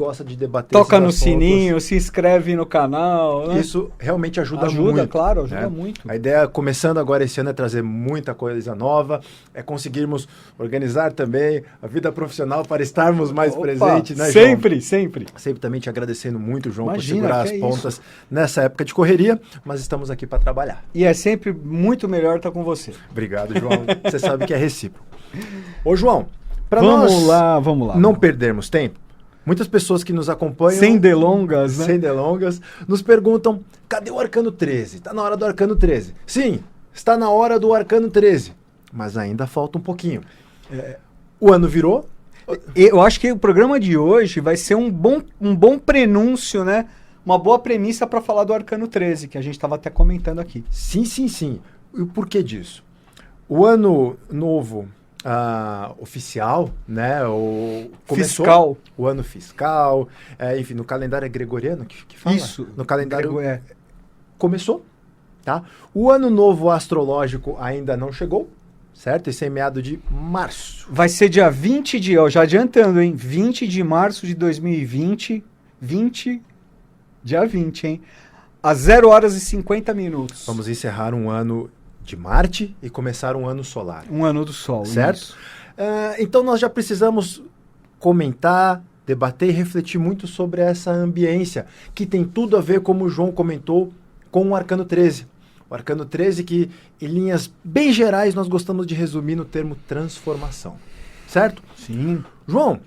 gosta de debater Toca no assuntos. sininho, se inscreve no canal. Né? Isso realmente ajuda muito. Ajuda, claro, ajuda né? muito. A ideia, começando agora esse ano, é trazer muita coisa nova, é conseguirmos organizar também a vida profissional para estarmos mais presentes, né, João? Sempre, sempre. Sempre também te agradecendo muito, João, Imagina, por segurar as pontas nessa época de correria, mas estamos aqui para trabalhar. E é sempre muito melhor estar com você. Obrigado, João. Você sabe que é recíproco. Ô, João, para Vamos nós não perdermos tempo, muitas pessoas que nos acompanham... Sem delongas, né? Sem delongas, nos perguntam, cadê o Arcano 13? Está na hora do Arcano 13. Sim, está na hora do Arcano 13, mas ainda falta um pouquinho. O ano virou... Eu acho que o programa de hoje vai ser um bom prenúncio, né? Uma boa premissa para falar do Arcano 13, que a gente estava até comentando aqui. Sim, sim, sim. E o porquê disso? O ano novo oficial, né? Começou Fiscal. O ano fiscal, enfim, no calendário gregoriano que fala? Isso. No calendário começou, tá? O ano novo astrológico ainda não chegou, certo? Esse é em meado de março. Vai ser dia 20 de... Ó, já adiantando, hein? 20 de março de 2020. Dia 20, hein? Às 0 horas e 50 minutos. Vamos encerrar um ano de Marte e começar um ano solar. Um ano do Sol. Certo? Então nós já precisamos comentar, debater e refletir muito sobre essa ambiência, que tem tudo a ver, como o João comentou, com o Arcano 13. O Arcano 13 que, em linhas bem gerais, nós gostamos de resumir no termo transformação. Certo? Sim. João,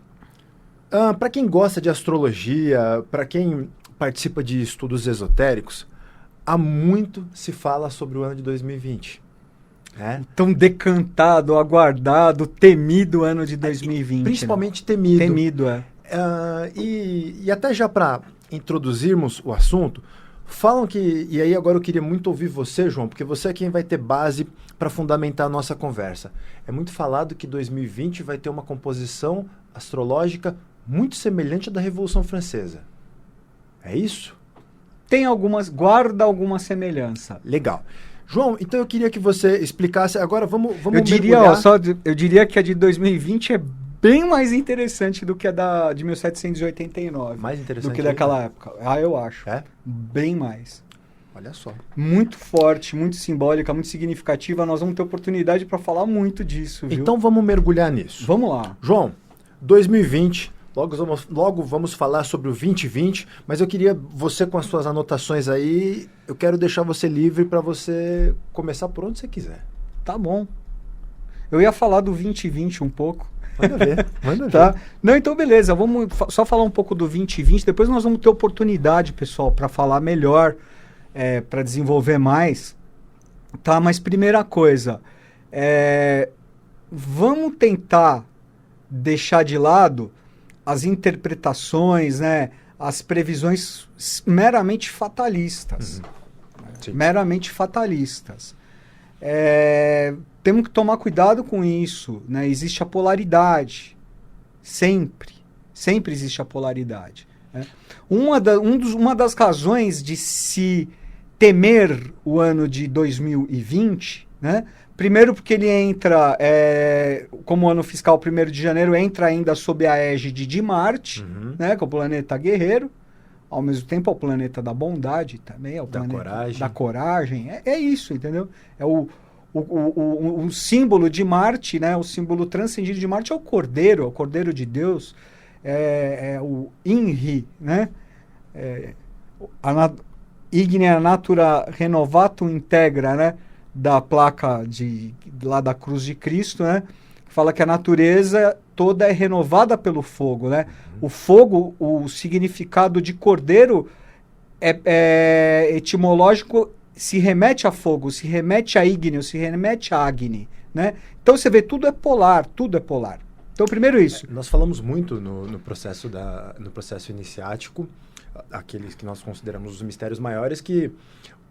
para quem gosta de astrologia, para quem participa de estudos esotéricos, há muito se fala sobre o ano de 2020. Tão decantado, aguardado, temido ano de 2020. Principalmente, né? Temido. Temido, E até já para introduzirmos o assunto, falam que... E aí agora eu queria muito ouvir você, João, porque você é quem vai ter base para fundamentar a nossa conversa. É muito falado que 2020 vai ter uma composição astrológica muito semelhante à da Revolução Francesa. É isso? Guarda alguma semelhança. Legal. João, então eu queria que você explicasse, agora vamos eu diria que a de 2020 é bem mais interessante do que a de 1789. Mais interessante do que daquela época. Eu acho. Bem mais. Olha só. Muito forte, muito simbólica, muito significativa. Nós vamos ter oportunidade para falar muito disso, viu? Então vamos mergulhar nisso. Vamos lá. João, 2020... Logo vamos falar sobre o 2020, mas eu queria você com as suas anotações aí, eu quero deixar você livre para você começar por onde você quiser. Tá bom. Eu ia falar do 2020 um pouco. Manda ver, manda tá? ver. Não, então beleza, vamos só falar um pouco do 2020, depois nós vamos ter oportunidade, pessoal, para falar melhor, para desenvolver mais. Tá, mas primeira coisa, vamos tentar deixar de lado as interpretações, né, as previsões meramente fatalistas. Meramente fatalistas. Temos que tomar cuidado com isso, né? Existe a polaridade. Sempre existe a polaridade. Né? Uma das razões de se temer o ano de 2020, né? Primeiro porque ele entra, como ano fiscal 1º de janeiro, entra ainda sob a égide de Marte, né, que é o planeta guerreiro, ao mesmo tempo é o planeta da bondade também, é o planeta da coragem. É isso, entendeu? É o símbolo de Marte, né, o símbolo transcendido de Marte é o Cordeiro de Deus, é o INRI, né? Ignea Natura Renovatum Integra, né? Da placa lá da Cruz de Cristo, né? Fala que a natureza toda é renovada pelo fogo, né? O fogo, o significado de cordeiro etimológico se remete a fogo, se remete a ígneo, se remete a Agni, né? Então você vê, tudo é polar. Então primeiro isso. Nós falamos muito no processo iniciático, aqueles que nós consideramos os mistérios maiores, que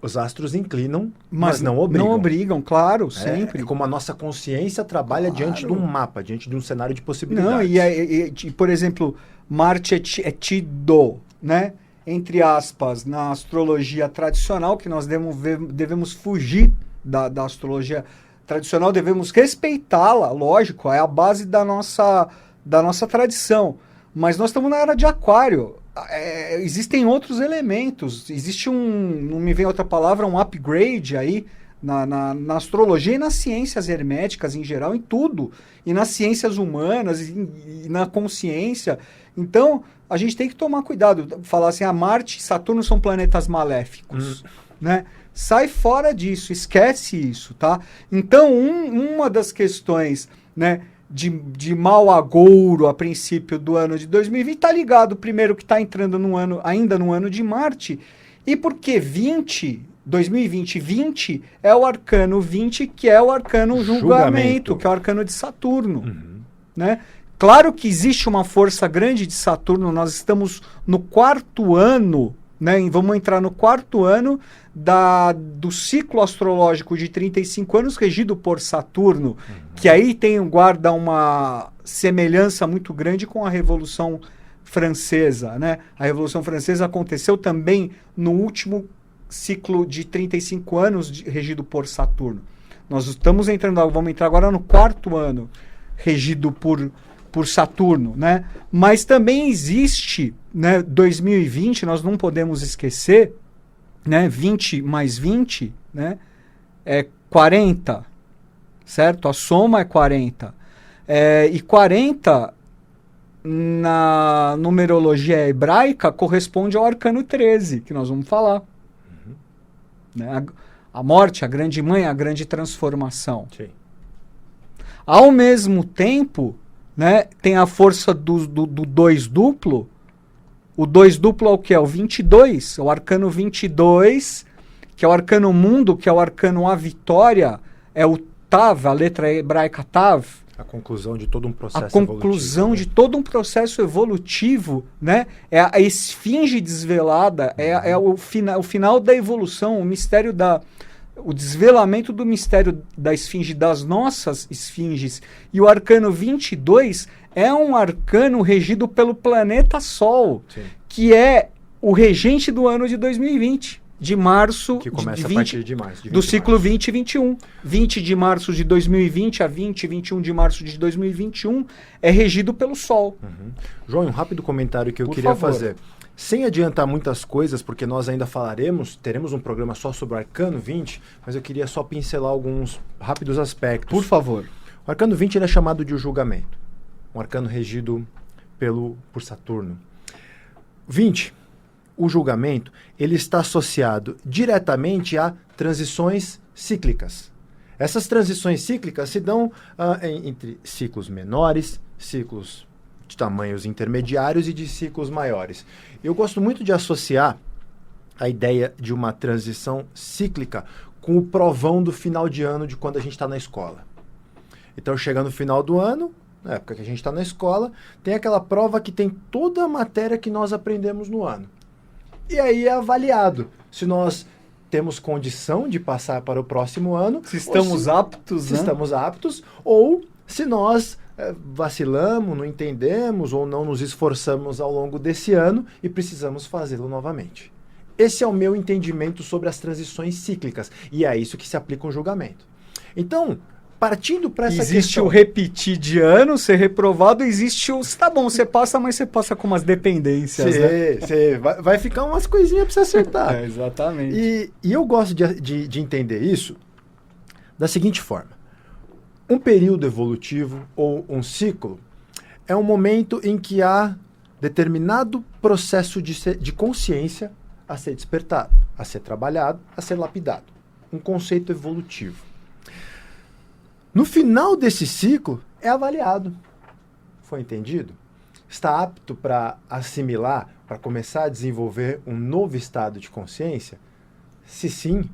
os astros inclinam, mas não obrigam. Não obrigam, claro, sempre. É como a nossa consciência trabalha diante de um mapa, diante de um cenário de possibilidades. Não, e por exemplo, Marte é tido, né? Entre aspas, na astrologia tradicional, que nós devemos fugir da astrologia tradicional, devemos respeitá-la, lógico, é a base da nossa tradição. Mas nós estamos na era de Aquário. Existem outros elementos. Existe não me vem outra palavra, um upgrade aí na astrologia e nas ciências herméticas em geral, em tudo. E nas ciências humanas, e na consciência. Então, a gente tem que tomar cuidado. Falar assim, Marte e Saturno são planetas maléficos, né? Sai fora disso, esquece isso, tá? Então, uma das questões, né, de mau agouro a princípio do ano de 2020 está ligado, primeiro, que está entrando ainda no ano de Marte, e porque 2020 é o arcano 20, que é o arcano julgamento, que é o arcano de Saturno, né? Claro que existe uma força grande de Saturno, nós estamos no 4º ano, né? Vamos entrar no 4º ano do ciclo astrológico de 35 anos regido por Saturno, que aí guarda uma semelhança muito grande com a Revolução Francesa, né? A Revolução Francesa aconteceu também no último ciclo de 35 anos regido por Saturno. Nós vamos entrar agora no 4º ano regido por Saturno, né? Mas também existe, né, 2020, nós não podemos esquecer, né, 20 mais 20, né, é 40, certo? A soma é 40. E 40, na numerologia hebraica, corresponde ao arcano 13, que nós vamos falar. Né? A morte, a grande mãe, a grande transformação. Sim. Ao mesmo tempo, né, tem a força do 2 duplo. O 2 duplo é o que? É o 22, o arcano 22, que é o arcano mundo, que é o arcano a vitória, é o Tav, a letra hebraica Tav. A conclusão de todo um processo evolutivo. A conclusão de todo um processo evolutivo, né? É a esfinge desvelada, é o final da evolução, o mistério o desvelamento do mistério da esfinge, das nossas esfinges. E o arcano 22 é um arcano regido pelo planeta Sol, sim, que é o regente do ano de 2020, de março, que começa a partir de março, do ciclo 20 e 21. 20 de março de 2020 a 20 e 21 de março de 2021 é regido pelo Sol. João, um rápido comentário que eu queria fazer. Sem adiantar muitas coisas, porque nós ainda teremos um programa só sobre o Arcano 20, mas eu queria só pincelar alguns rápidos aspectos. Por favor. O Arcano 20 ele é chamado de o julgamento. Um arcano regido por Saturno. 20, o julgamento, ele está associado diretamente a transições cíclicas. Essas transições cíclicas se dão entre ciclos menores, ciclos de tamanhos intermediários e de ciclos maiores. Eu gosto muito de associar a ideia de uma transição cíclica com o provão do final de ano de quando a gente está na escola. Então, chega no final do ano, na época que a gente está na escola, tem aquela prova que tem toda a matéria que nós aprendemos no ano. E aí é avaliado se nós temos condição de passar para o próximo ano. Se estamos aptos, né? Se estamos aptos, ou se nós vacilamos, não entendemos ou não nos esforçamos ao longo desse ano e precisamos fazê-lo novamente. Esse é o meu entendimento sobre as transições cíclicas. E é isso que se aplica um julgamento. Então, partindo para essa existe questão... o repetir de ano, ser reprovado, existe o... Tá bom, você passa, mas você passa com umas dependências, né? Vai ficar umas coisinhas para você acertar. Exatamente. E eu gosto de entender isso da seguinte forma. Um período evolutivo ou um ciclo é um momento em que há determinado processo de consciência a ser despertado, a ser trabalhado, a ser lapidado. Um conceito evolutivo. No final desse ciclo, é avaliado. Foi entendido? Está apto para assimilar, para começar a desenvolver um novo estado de consciência? Se sim,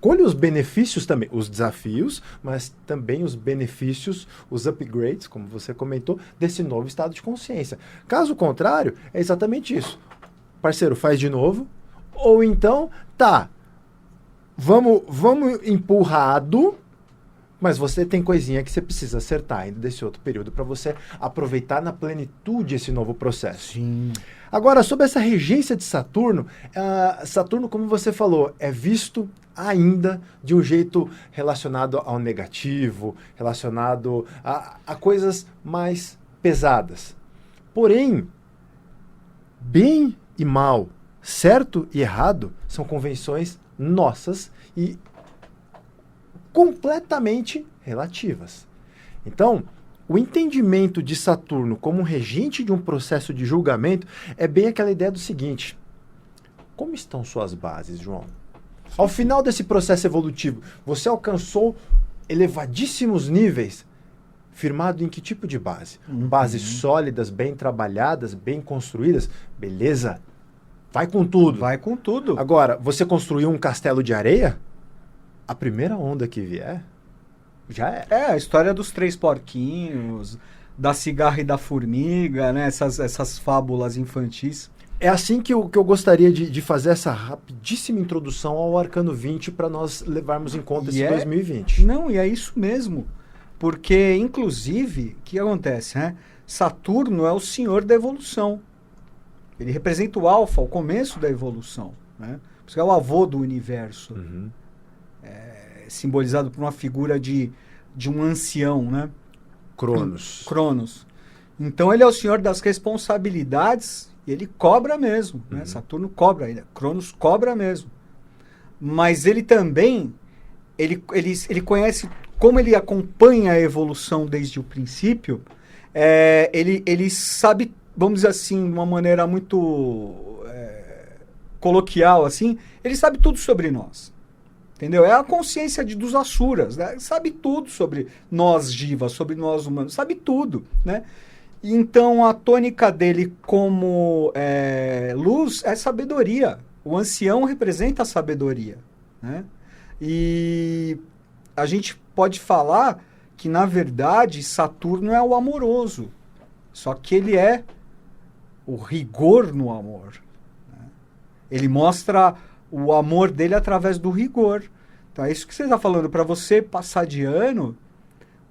colhe os benefícios também, os desafios, mas também os benefícios, os upgrades, como você comentou, desse novo estado de consciência. Caso contrário, é exatamente isso. Parceiro, faz de novo, ou então, vamos empurrado, mas você tem coisinha que você precisa acertar ainda desse outro período para você aproveitar na plenitude esse novo processo. Sim. Agora, sobre essa regência de Saturno, Saturno, como você falou, é visto ainda de um jeito relacionado ao negativo, relacionado a coisas mais pesadas. Porém, bem e mal, certo e errado, são convenções nossas e completamente relativas. Então, o entendimento de Saturno como regente de um processo de julgamento é bem aquela ideia do seguinte: como estão suas bases, João? Ao final desse processo evolutivo, você alcançou elevadíssimos níveis, firmado em que tipo de base? Bases sólidas, bem trabalhadas, bem construídas? Beleza, vai com tudo. Vai com tudo. Agora, você construiu um castelo de areia? A primeira onda que vier, já é. É, a história dos 3 porquinhos, da cigarra e da formiga, né? Essas fábulas infantis. É assim que eu gostaria de fazer essa rapidíssima introdução ao Arcano 20 para nós levarmos em conta esse 2020. Não, e é isso mesmo. Porque, inclusive, o que acontece, né? Saturno é o senhor da evolução. Ele representa o alfa, o começo da evolução, né? Por isso é o avô do universo. Simbolizado por uma figura de um ancião, né? Cronos. Então ele é o senhor das responsabilidades e ele cobra mesmo, né? Saturno cobra, Cronos cobra mesmo. Mas ele também, ele conhece, como ele acompanha a evolução desde o princípio, ele sabe, vamos dizer assim, de uma maneira muito coloquial, assim, ele sabe tudo sobre nós. Entendeu? É a consciência dos Asuras, né? Sabe tudo sobre nós, Jivas, sobre nós humanos, sabe tudo, né? Então, a tônica dele como luz é sabedoria. O ancião representa a sabedoria, né? E a gente pode falar que, na verdade, Saturno é o amoroso. Só que ele é o rigor no amor, né? Ele mostra o amor dele através do rigor. Então é isso que você está falando. Para você passar de ano,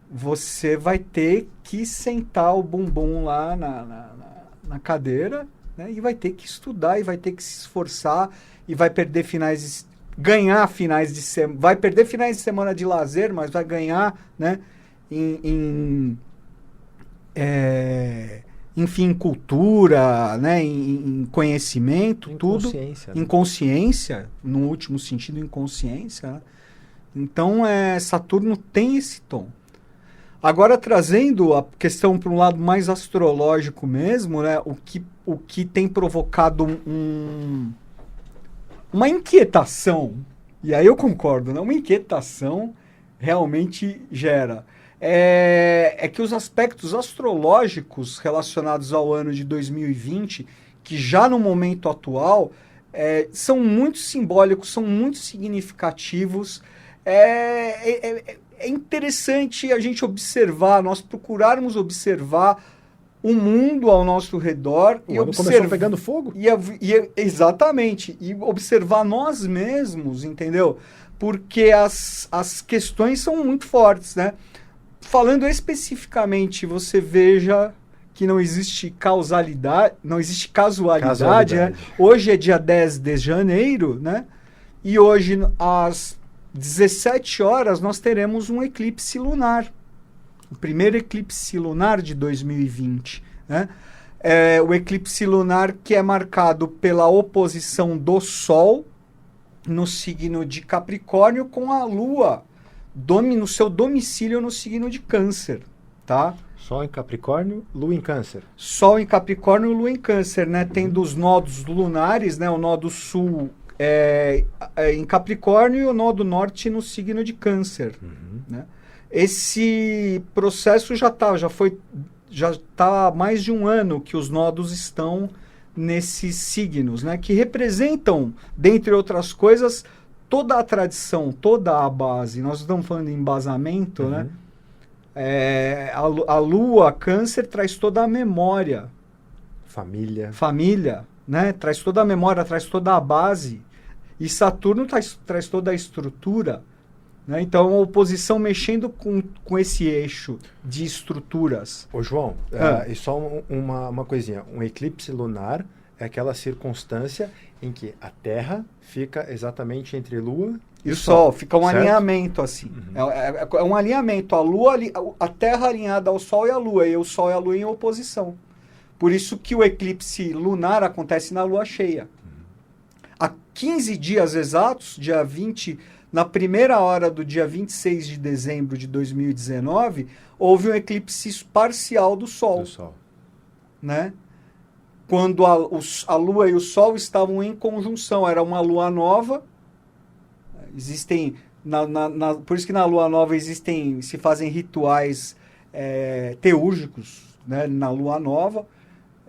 você vai ter que sentar o bumbum lá na cadeira, né? E vai ter que estudar, e vai ter que se esforçar, e vai perder ganhar finais de semana. Vai perder finais de semana de lazer, mas vai ganhar, né? Enfim, em cultura, né? em conhecimento, tudo. Consciência, em né? consciência, no último sentido, em consciência. Né? Então, Saturno tem esse tom. Agora, trazendo a questão para um lado mais astrológico mesmo, né? o que tem provocado uma inquietação, e aí eu concordo, né? Uma inquietação realmente gera. É que os aspectos astrológicos relacionados ao ano de 2020, que já no momento atual, são muito simbólicos, são muito significativos. É interessante a gente observar, nós procurarmos observar o mundo ao nosso redor. O ano começou pegando fogo? Exatamente. E observar nós mesmos, entendeu? Porque as questões são muito fortes, né? Falando especificamente, você veja que não existe causalidade, não existe casualidade. Né? Hoje é dia 10 de janeiro, né? E hoje, às 17 horas, nós teremos um eclipse lunar. O primeiro eclipse lunar de 2020. Né? O eclipse lunar que é marcado pela oposição do Sol no signo de Capricórnio com a Lua no seu domicílio no signo de Câncer, tá? Sol em Capricórnio, Lua em Câncer. Sol em Capricórnio, Lua em Câncer, né? Tendo os nodos lunares, né? O nodo sul em Capricórnio e o nodo norte no signo de Câncer, né? Esse processo já está há mais de um ano que os nodos estão nesses signos, né? Que representam, dentre outras coisas, toda a tradição, toda a base. Nós estamos falando de embasamento, né? A Lua, Câncer, traz toda a memória. Família, né? Traz toda a memória, traz toda a base. E Saturno traz toda a estrutura. Né? Então, a oposição mexendo com esse eixo de estruturas. Ô, João, e só uma coisinha. Um eclipse lunar é aquela circunstância em que a Terra fica exatamente entre Lua e o Sol. Fica um certo? Alinhamento, assim. É um alinhamento. A Terra alinhada ao Sol e a Lua. E o Sol e a Lua em oposição. Por isso que o eclipse lunar acontece na lua cheia. Há 15 dias exatos, dia 20, na primeira hora do dia 26 de dezembro de 2019, houve um eclipse parcial do Sol. Né? Quando a Lua e o Sol estavam em conjunção. Era uma Lua nova. Existem... por isso que na Lua nova se fazem rituais teúrgicos, né? Na Lua nova,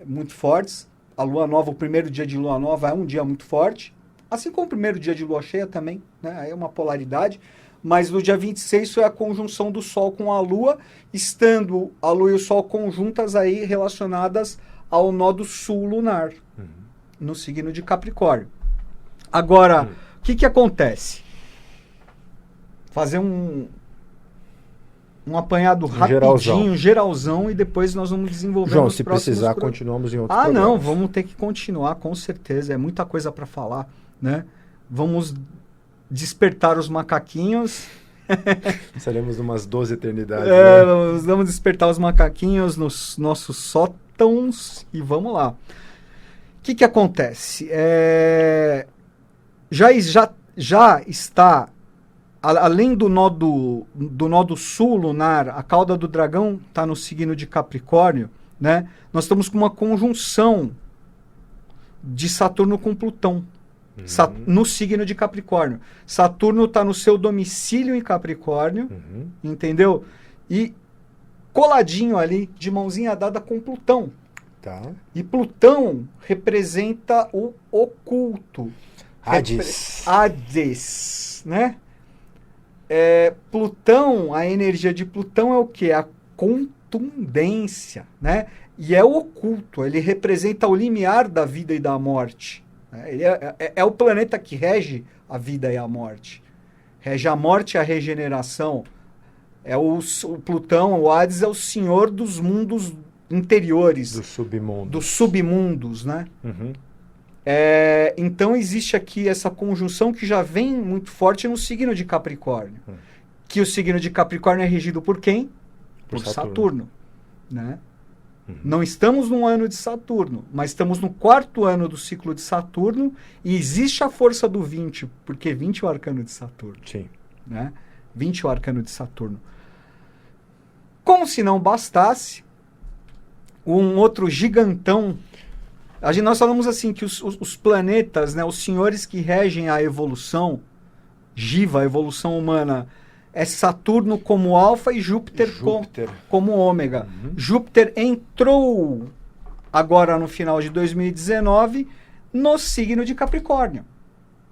muito fortes. A Lua nova, o primeiro dia de Lua nova é um dia muito forte. Assim como o primeiro dia de Lua cheia também, né? Aí é uma polaridade. Mas no dia 26 foi a conjunção do Sol com a Lua, estando a Lua e o Sol conjuntas aí relacionadas ao nó do sul lunar, no signo de Capricórnio. Agora, o que acontece? Fazer um apanhado rapidinho, geralzão, e depois nós vamos desenvolver. João, se precisar, continuamos em outros programas. Não, vamos ter que continuar, com certeza. É muita coisa para falar, né? Vamos despertar os macaquinhos. Seremos umas 12 eternidades. Né? Vamos despertar os macaquinhos nos nossos sótãos e vamos lá. O que acontece? Já está... Além do nó do sul lunar, a cauda do dragão está no signo de Capricórnio, né? Nós estamos com uma conjunção de Saturno com Plutão, no signo de Capricórnio. Saturno está no seu domicílio em Capricórnio, entendeu? E coladinho ali, de mãozinha dada com Plutão. Tá. E Plutão representa o oculto. Hades, né? Plutão, a energia de Plutão é o quê? A contundência, né? E é o oculto, ele representa o limiar da vida e da morte. Né? Ele é o planeta que rege a vida e a morte. Rege a morte e a regeneração. O Plutão, o Hades, é o senhor dos mundos interiores. Dos submundos, né? Então existe aqui essa conjunção que já vem muito forte no signo de Capricórnio. Que o signo de Capricórnio é regido por quem? Por Saturno. Né? Não estamos num ano de Saturno, mas estamos no 4º ano do ciclo de Saturno, e existe a força do 20, porque 20 é o arcano de Saturno. Sim. Né? 20 é o arcano de Saturno. Como se não bastasse, um outro gigantão. Nós falamos assim que os planetas, né, os senhores que regem a evolução, Jiva, a evolução humana, é Saturno como alfa e Júpiter. Como ômega. Júpiter entrou agora no final de 2019 no signo de Capricórnio.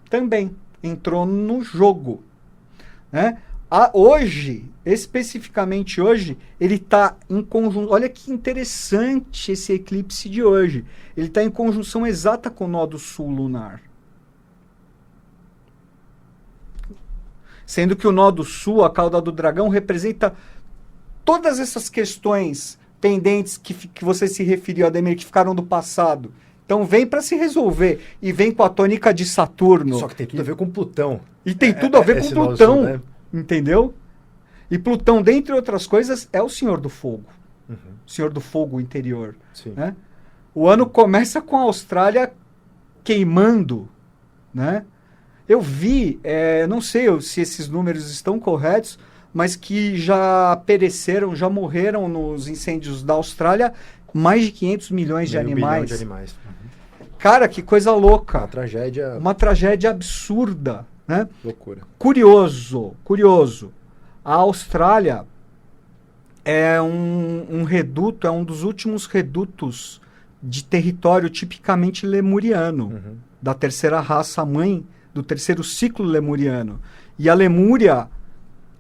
Também entrou no jogo. Né? Hoje, especificamente hoje, ele está em conjunção. Olha que interessante esse eclipse de hoje. Ele está em conjunção exata com o nó do sul lunar. Sendo que o nó do sul, a cauda do dragão, representa todas essas questões pendentes que você se referiu, Ademir, que ficaram do passado. Então vem para se resolver. E vem com a tônica de Saturno. Só que tem tudo a ver com Plutão. E tem tudo a ver com Plutão. Né? Entendeu? E Plutão, dentre outras coisas, é o senhor do fogo. Senhor do fogo interior. Né? O ano começa com a Austrália queimando. Né? Eu vi, não sei se esses números estão corretos, mas que já pereceram, já morreram nos incêndios da Austrália mais de 500 milhões de animais. Cara, que coisa louca. Uma tragédia absurda. Né? Loucura. Curioso. A Austrália é um reduto, é um dos últimos redutos de território tipicamente lemuriano, da terceira raça mãe, do terceiro ciclo lemuriano. E a Lemúria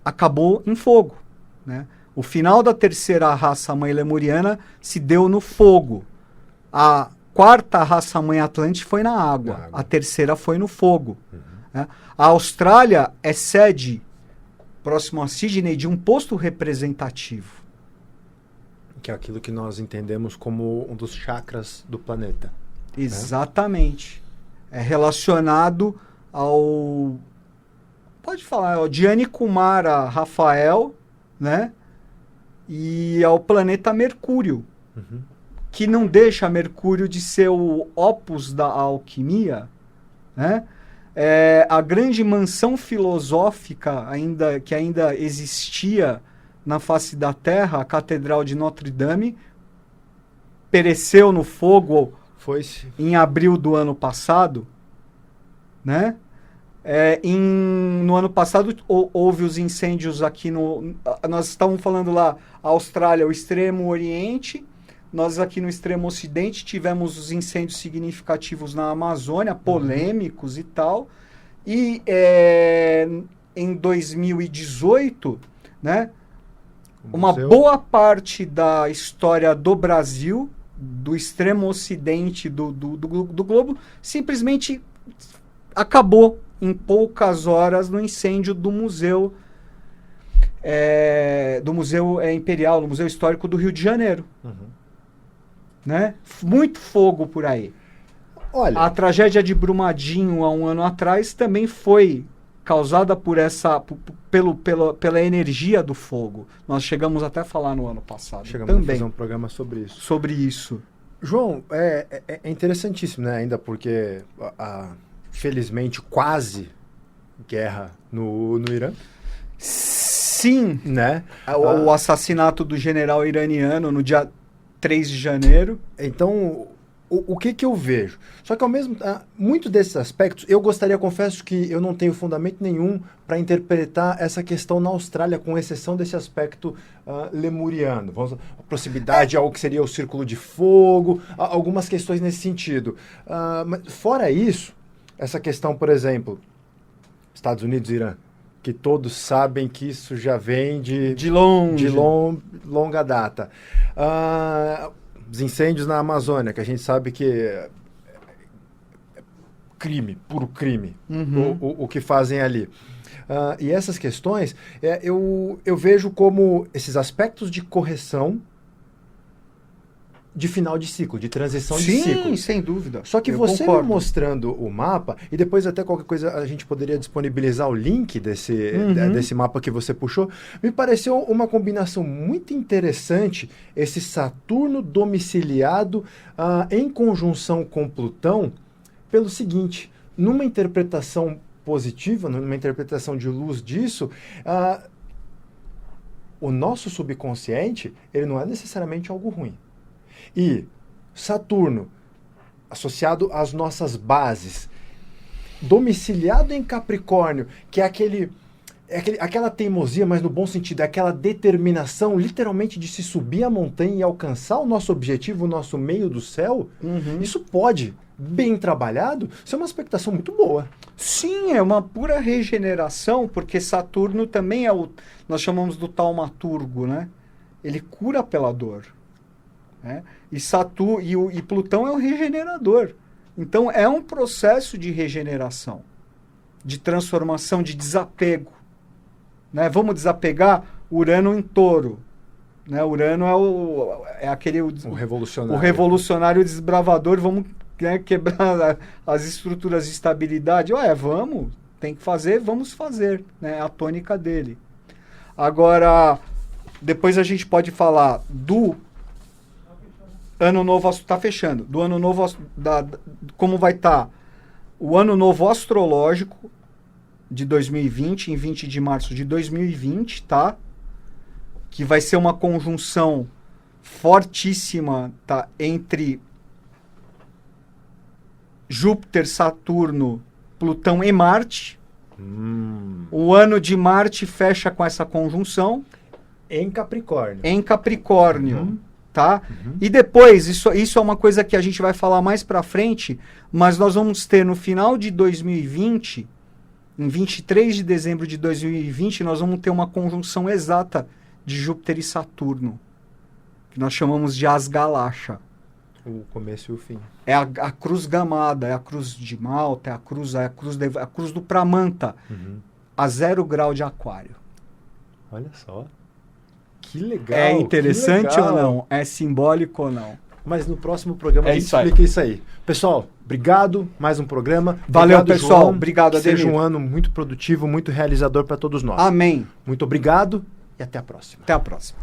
acabou em fogo. Né? O final da terceira raça mãe lemuriana se deu no fogo. A quarta raça mãe Atlante foi na água. A terceira foi no fogo. Né? A Austrália é sede, próximo a Sydney, de um posto representativo. Que é aquilo que nós entendemos como um dos chakras do planeta. Exatamente. Né? É relacionado ao... Pode falar, ao Gianni Kumara Rafael, né? E ao planeta Mercúrio, que não deixa Mercúrio de ser o opus da alquimia, né? A grande mansão filosófica que ainda existia na face da Terra, a Catedral de Notre-Dame, pereceu no fogo em abril do ano passado, né? No ano passado houve os incêndios aqui nós estávamos falando lá, a Austrália, o extremo oriente, nós aqui no extremo ocidente tivemos os incêndios significativos na Amazônia, polêmicos e tal, e em 2018, né, uma boa parte da história do Brasil, do extremo ocidente do globo, simplesmente acabou em poucas horas no incêndio do Museu Imperial, do Museu Histórico do Rio de Janeiro. Né? Muito fogo por aí. Olha, a tragédia de Brumadinho há um ano atrás também foi causada pela energia do fogo. Nós chegamos até a falar no ano passado. Chegamos também a fazer um programa sobre isso. Sobre isso. João, é interessantíssimo, né? Ainda porque, felizmente, quase guerra no Irã. Sim. Né? O assassinato do general iraniano no dia 3 de janeiro. Então, o que eu vejo? Só que, ao mesmo muito desses aspectos, eu gostaria, confesso que eu não tenho fundamento nenhum para interpretar essa questão na Austrália, com exceção desse aspecto lemuriano. A proximidade ao que seria o Círculo de Fogo, algumas questões nesse sentido. Mas, fora isso, essa questão, por exemplo, Estados Unidos e Irã, que todos sabem que isso já vem de longa data. Os incêndios na Amazônia, que a gente sabe que é crime, puro crime, o que fazem ali. E essas questões, eu vejo como esses aspectos de correção de final de ciclo, de transição de ciclo. Sim, sem dúvida. Só que você me mostrando o mapa, e depois até qualquer coisa a gente poderia disponibilizar o link desse mapa que você puxou, me pareceu uma combinação muito interessante, esse Saturno domiciliado em conjunção com Plutão, pelo seguinte, numa interpretação positiva, numa interpretação de luz disso, o nosso subconsciente, ele não é necessariamente algo ruim. E Saturno, associado às nossas bases, domiciliado em Capricórnio, que é aquela teimosia, mas no bom sentido, é aquela determinação, literalmente, de se subir a montanha e alcançar o nosso objetivo, o nosso meio do céu, isso pode, bem trabalhado, ser uma expectação muito boa. Sim, é uma pura regeneração, porque Saturno também nós chamamos do taumaturgo, né? Ele cura pela dor. Né? E Plutão é o regenerador. Então é um processo de regeneração, de transformação, de desapego. Né? Vamos desapegar Urano em Touro. Né? Urano é aquele... O revolucionário. O revolucionário desbravador. Vamos quebrar as estruturas de estabilidade. Vamos, tem que fazer, vamos fazer. Né? A tônica dele. Agora, depois a gente pode falar do Ano Novo, está fechando. Do Ano Novo, como vai estar o Ano Novo Astrológico de 2020, em 20 de março de 2020, tá? Que vai ser uma conjunção fortíssima, tá? Entre Júpiter, Saturno, Plutão e Marte. O ano de Marte fecha com essa conjunção. Em Capricórnio. Em Capricórnio. Tá? E depois, isso é uma coisa que a gente vai falar mais pra frente, mas nós vamos ter no final de 2020, em 23 de dezembro de 2020, nós vamos ter uma conjunção exata de Júpiter e Saturno, que nós chamamos de As Galáxia. O começo e o fim. É a cruz gamada, é a cruz de Malta, é a cruz do Pramanta, a 0 grau de Aquário. Olha só. Que legal. É interessante ou não? É simbólico ou não? Mas no próximo programa a gente explica isso aí. Pessoal, obrigado. Mais um programa. Valeu, obrigado, pessoal. João. Obrigado, Ademir. Seja um ano muito produtivo, muito realizador para todos nós. Amém. Muito obrigado e até a próxima. Até a próxima.